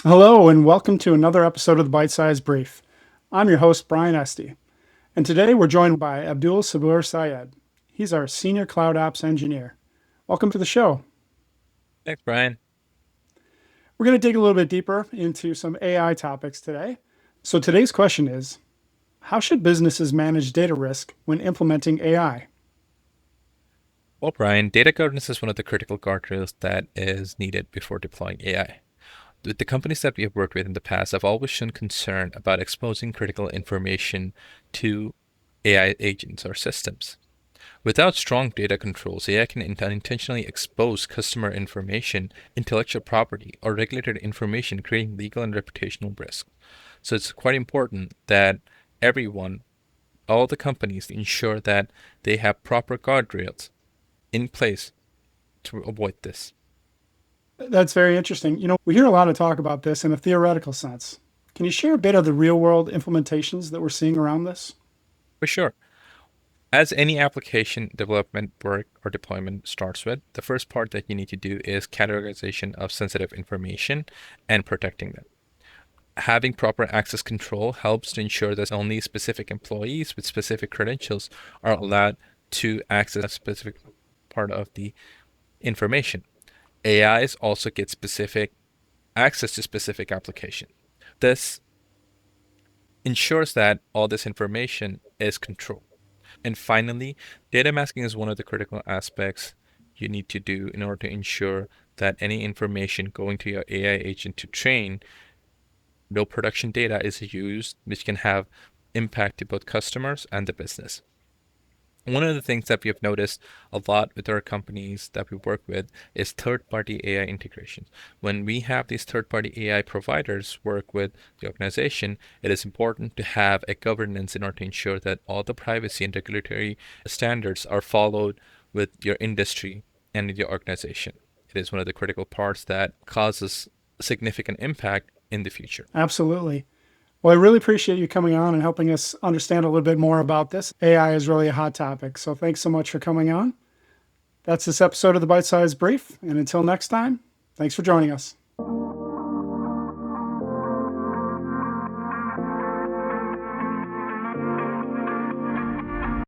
Hello, and welcome to another episode of the Byte-Sized Brief. I'm your host, Brian Esty, and today we're joined by Abdul Suboor Syed. He's our Senior Cloud Apps Engineer. Welcome to the show. Thanks, Brian. We're going to dig a little bit deeper into some AI topics today. So today's question is, how should businesses manage data risk when implementing AI? Well, Brian, data governance is one of the critical guardrails that is needed before deploying AI. With the companies that we have worked with in the past, I've always shown concern about exposing critical information to AI agents or systems. Without strong data controls, AI can unintentionally expose customer information, intellectual property, or regulated information, creating legal and reputational risk. So it's quite important that everyone, all the companies, ensure that they have proper guardrails in place to avoid this. That's very interesting. We hear a lot of talk about this in a theoretical sense. Can you share a bit of the real world implementations that we're seeing around this? For sure. As any application development work or deployment starts with, the first part that you need to do is categorization of sensitive information and protecting them. Having proper access control helps to ensure that only specific employees with specific credentials are allowed to access a specific part of the information. AIs also get specific access to specific application. This ensures that all this information is controlled. And finally, data masking is one of the critical aspects you need to do in order to ensure that any information going to your AI agent to train, no production data is used, which can have impact to both customers and the business. One of the things that we have noticed a lot with our companies that we work with is third-party AI integrations. When we have these third-party AI providers work with the organization, it is important to have a governance in order to ensure that all the privacy and regulatory standards are followed with your industry and your organization. It is one of the critical parts that causes significant impact in the future. Absolutely. Well, I really appreciate you coming on and helping us understand a little bit more about this. AI is really a hot topic. So thanks so much for coming on. That's this episode of the Bite Size Brief. And until next time, thanks for joining us.